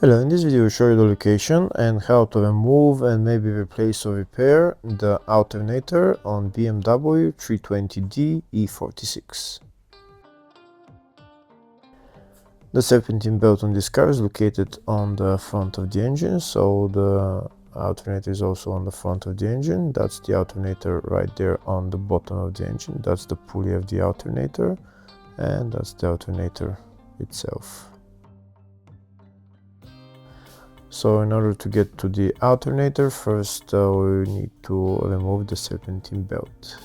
Hello, in this video we'll show you the location and how to remove and maybe replace or repair the alternator on BMW 320d E46. The serpentine belt on this car is located on the front of the engine, so the alternator is also on the front of the engine. That's the alternator right there on the bottom of the engine. That's the pulley of the alternator, and that's the alternator itself. So in order to get to the alternator, first we need to remove the serpentine belt.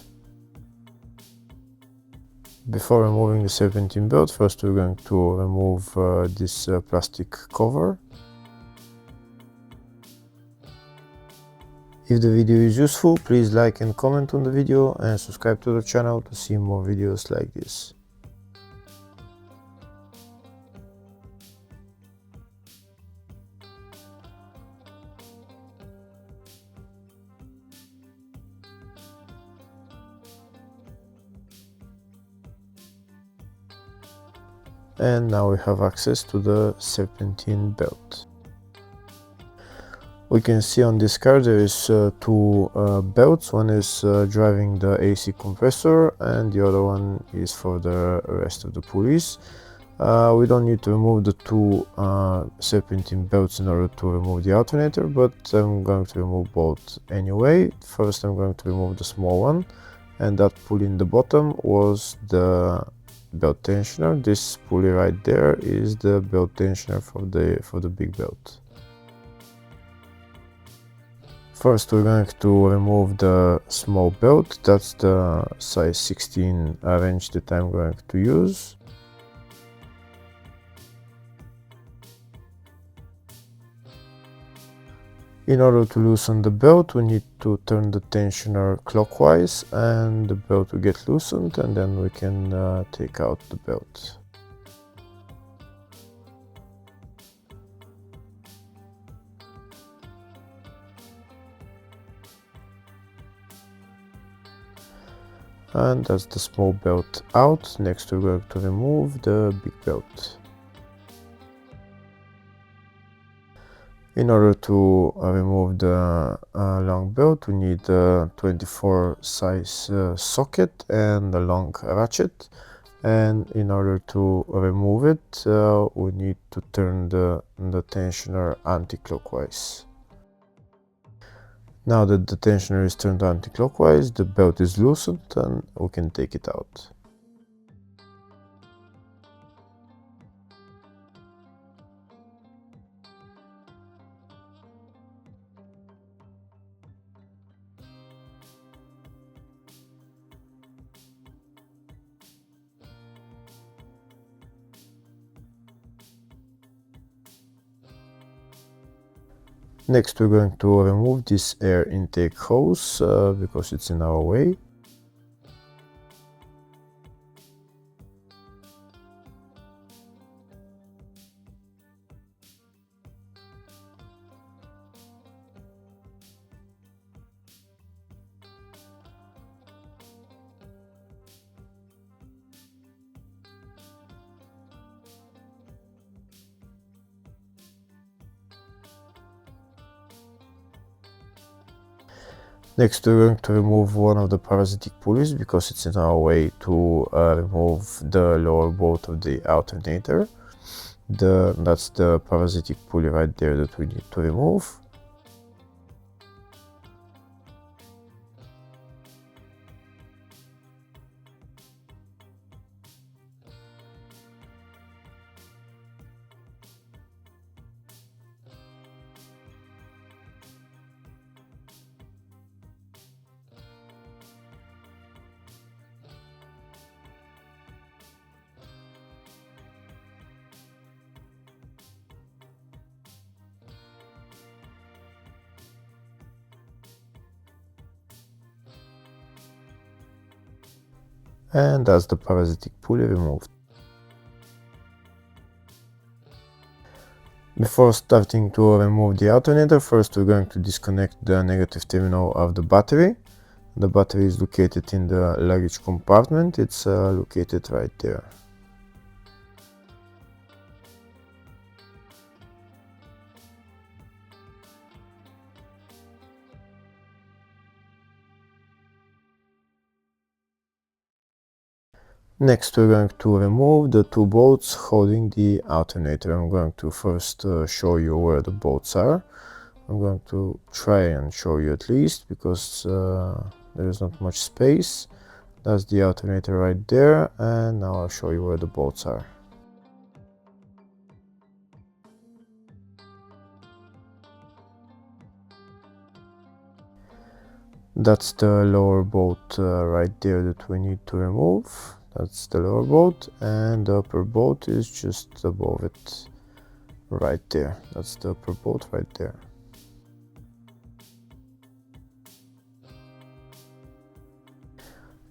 Before removing the serpentine belt, first we're going to remove this plastic cover. If the video is useful, please like and comment on the video and subscribe to the channel to see more videos like this. And now we have access to the serpentine belt. We can see on this car there is two belts. One is driving the AC compressor and the other one is for the rest of the pulleys. We don't need to remove the two serpentine belts in order to remove the alternator, but I'm going to remove both anyway. First I'm going to remove the small one, and that pulley in the bottom was the belt tensioner. This pulley right there is the belt tensioner for the big belt. First we're going to remove the small belt. That's the size 16 wrench that I'm going to use. In order to loosen the belt, we need to turn the tensioner clockwise and the belt will get loosened, and then we can take out the belt. And that's the small belt out. Next we're going to remove the big belt. In order to remove the long belt, we need a 24 size socket and a long ratchet. And in order to remove it, we need to turn the tensioner anti-clockwise. Now that the tensioner is turned anti-clockwise, the belt is loosened and we can take it out. Next we're going to remove this air intake hose because it's in our way. Next we're going to remove one of the parasitic pulleys because it's in our way to remove the lower bolt of the alternator. That's the parasitic pulley right there that we need to remove. And that's the parasitic pulley removed. Before starting to remove the alternator, first we're going to disconnect the negative terminal of the battery. The battery is located in the luggage compartment. It's located right there. Next, we're going to remove the two bolts holding the alternator. I'm going to first show you where the bolts are. I'm going to try and show you at least, because there is not much space. That's the alternator right there, and now I'll show you where the bolts are. That's the lower bolt right there that we need to remove. That's the lower bolt, and the upper bolt is just above it right there. That's the upper bolt right there.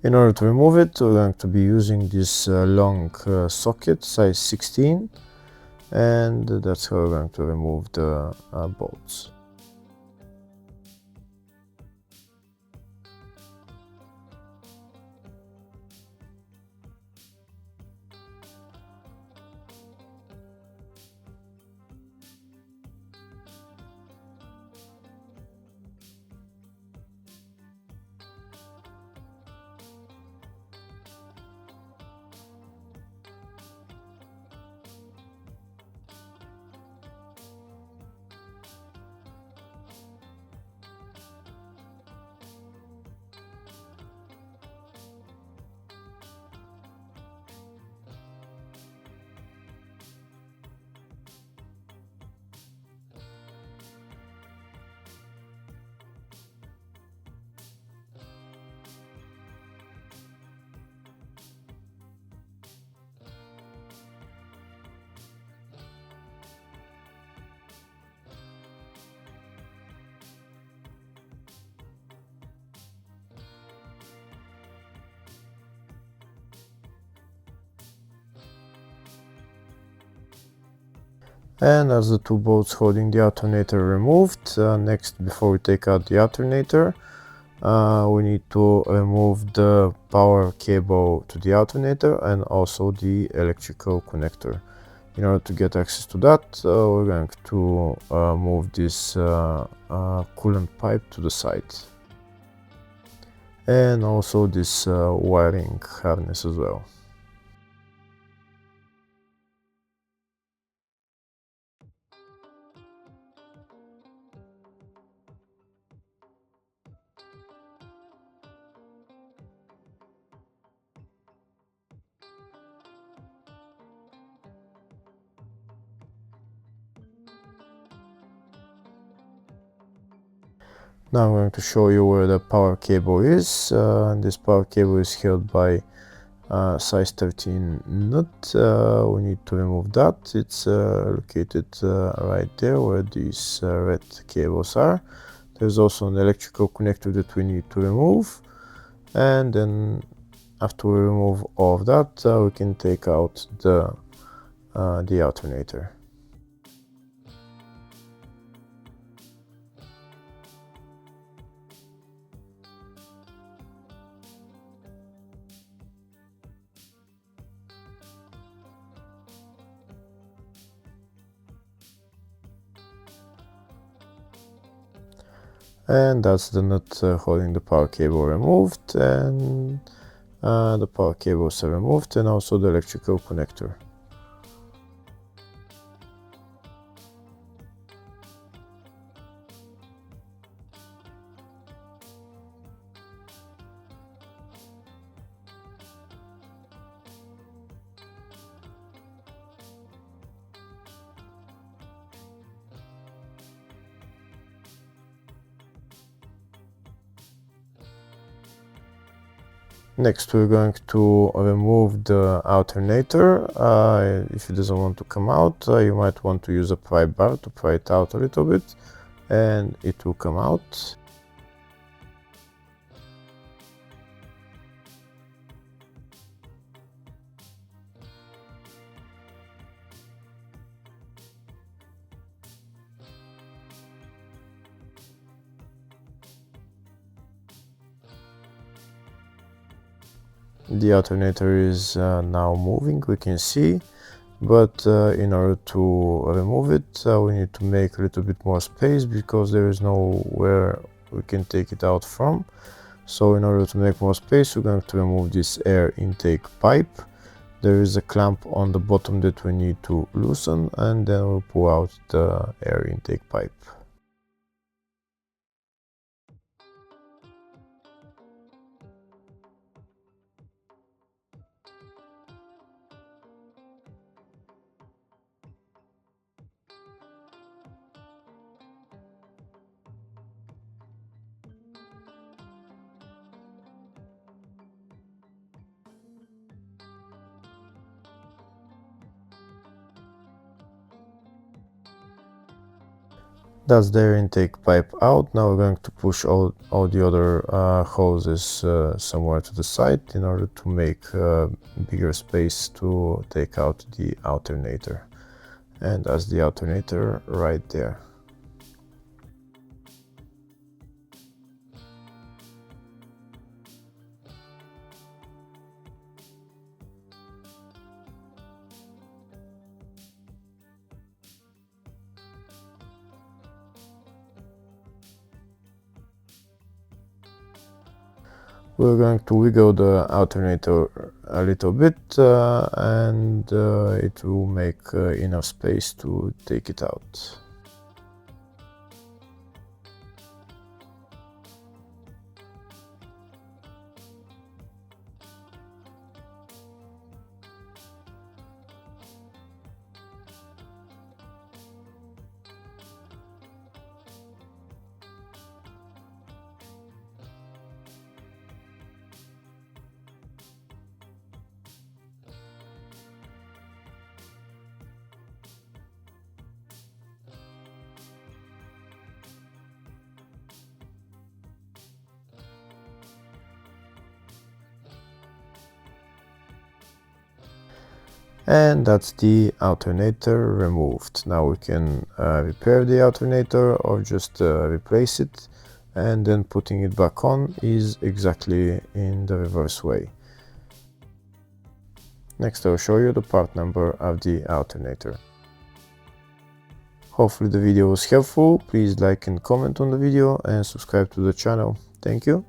In order to remove it, we're going to be using this long socket, size 16, and that's how we're going to remove the bolts. And as the two bolts holding the alternator removed, next, before we take out the alternator, we need to remove the power cable to the alternator and also the electrical connector. In order to get access to that, we're going to move this coolant pipe to the side, and also this wiring harness as well. Now I'm going to show you where the power cable is. This power cable is held by size 13 nut. We need to remove that. It's located right there where these red cables are. There's also an electrical connector that we need to remove, and then after we remove all of that, we can take out the alternator. And that's the nut holding the power cable removed, and the power cables are removed, and also the electrical connector. Next, we're going to remove the alternator. If it doesn't want to come out, you might want to use a pry bar to pry it out a little bit, and it will come out. The alternator is now moving, we can see, but in order to remove it, we need to make a little bit more space, because there is nowhere we can take it out from. So in order to make more space, we're going to remove this air intake pipe. There is a clamp on the bottom that we need to loosen, and then we'll pull out the air intake pipe. That's the air intake pipe out. Now we're going to push all the other hoses somewhere to the side in order to make bigger space to take out the alternator. And that's the alternator right there. We're going to wiggle the alternator a little bit and it will make enough space to take it out. And that's the alternator removed. Now we can repair the alternator or just replace it, and then putting it back on is exactly in the reverse way. Next I'll show you the part number of the alternator. Hopefully the video was helpful. Please like and comment on the video and subscribe to the channel. Thank you.